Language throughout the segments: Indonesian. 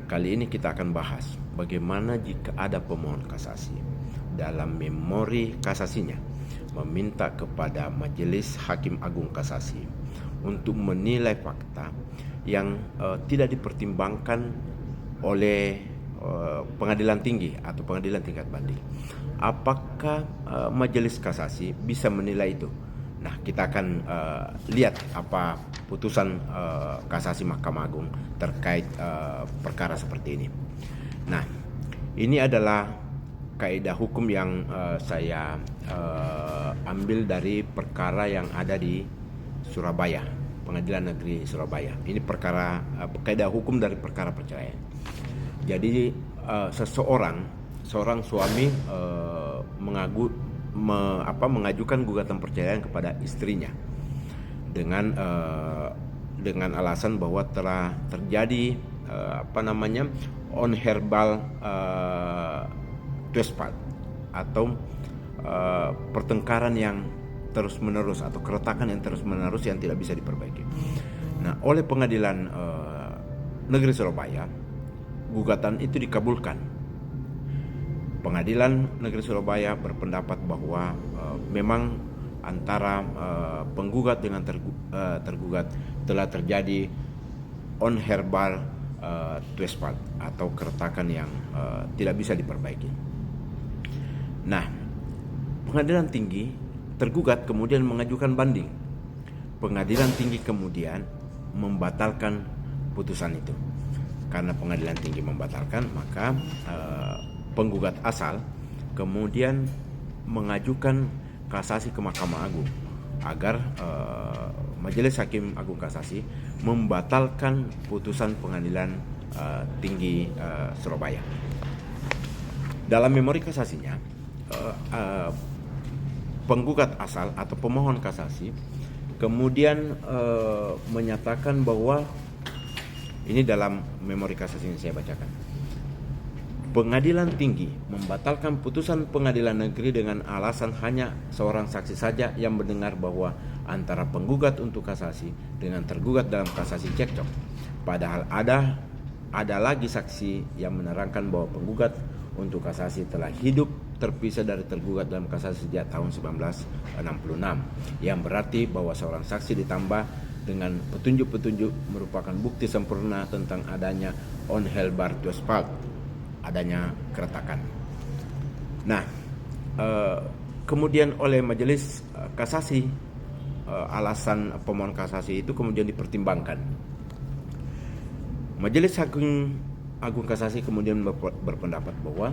Kali ini kita akan bahas bagaimana jika ada pemohon kasasi dalam memori kasasinya meminta kepada Majelis Hakim Agung Kasasi untuk menilai fakta yang tidak dipertimbangkan oleh pengadilan tinggi atau pengadilan tingkat banding. Apakah Majelis Kasasi bisa menilai itu? Nah, kita akan lihat apa putusan kasasi Mahkamah Agung terkait perkara seperti ini. Nah, ini adalah kaidah hukum yang saya ambil dari perkara yang ada di Surabaya, Pengadilan Negeri Surabaya. Ini perkara kaidah hukum dari perkara perceraian. Jadi seorang suami mengajukan gugatan perceraian kepada istrinya dengan alasan bahwa telah terjadi unherbal trespass atau pertengkaran yang terus menerus atau keretakan yang terus menerus yang tidak bisa diperbaiki. Nah, oleh Pengadilan Negeri Surabaya, gugatan itu dikabulkan. Pengadilan Negeri Surabaya berpendapat bahwa memang antara penggugat dengan tergugat telah terjadi unherbal trespass atau keretakan yang tidak bisa diperbaiki. Nah, Pengadilan Tinggi tergugat kemudian mengajukan banding. Pengadilan Tinggi kemudian membatalkan putusan itu. Karena Pengadilan Tinggi membatalkan, maka penggugat asal kemudian mengajukan kasasi ke Mahkamah Agung agar Majelis Hakim Agung Kasasi membatalkan putusan Pengadilan Tinggi Surabaya. Dalam memori kasasinya, penggugat asal atau pemohon kasasi kemudian menyatakan bahwa ini dalam memori kasasi yang saya bacakan. Pengadilan Tinggi membatalkan putusan Pengadilan Negeri dengan alasan hanya seorang saksi saja yang mendengar bahwa antara penggugat untuk kasasi dengan tergugat dalam kasasi cekcok. Padahal ada lagi saksi yang menerangkan bahwa penggugat untuk kasasi telah hidup terpisah dari tergugat dalam kasasi sejak tahun 1966. Yang berarti bahwa seorang saksi ditambah dengan petunjuk-petunjuk merupakan bukti sempurna tentang adanya unherbal trespass, adanya keretakan. Nah, kemudian oleh Majelis Kasasi alasan pemohon kasasi itu kemudian dipertimbangkan. Majelis Hakim Agung Kasasi kemudian berpendapat bahwa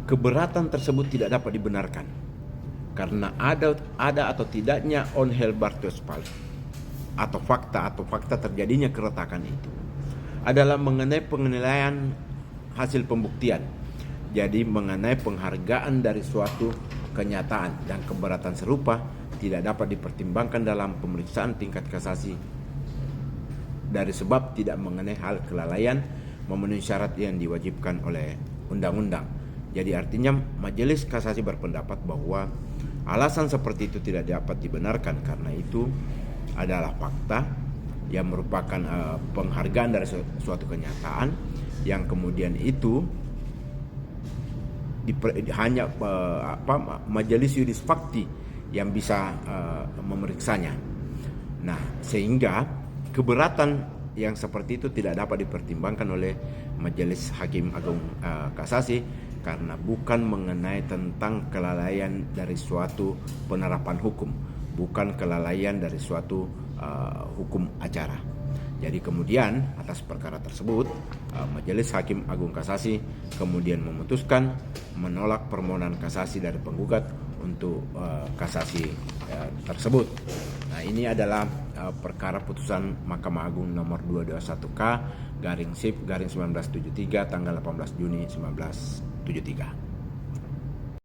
keberatan tersebut tidak dapat dibenarkan karena ada atau tidaknya unherbal trespass atau fakta terjadinya keretakan itu adalah mengenai penilaian hasil pembuktian. Jadi mengenai penghargaan dari suatu kenyataan dan keberatan serupa tidak dapat dipertimbangkan dalam pemeriksaan tingkat kasasi dari sebab tidak mengenai hal kelalaian memenuhi syarat yang diwajibkan oleh undang-undang. Jadi artinya Majelis Kasasi berpendapat bahwa alasan seperti itu tidak dapat dibenarkan karena itu adalah fakta yang merupakan penghargaan dari suatu kenyataan yang kemudian itu hanya majelis yuris fakti yang bisa memeriksanya. Nah, sehingga keberatan yang seperti itu tidak dapat dipertimbangkan oleh Majelis Hakim Agung Kasasi karena bukan mengenai tentang kelalaian dari suatu penerapan hukum, bukan kelalaian dari suatu hukum acara. Jadi kemudian atas perkara tersebut Majelis Hakim Agung Kasasi kemudian memutuskan menolak permohonan kasasi dari penggugat untuk kasasi tersebut. Nah, ini adalah perkara putusan Mahkamah Agung nomor 221K/1973 tanggal 18 Juni 1973.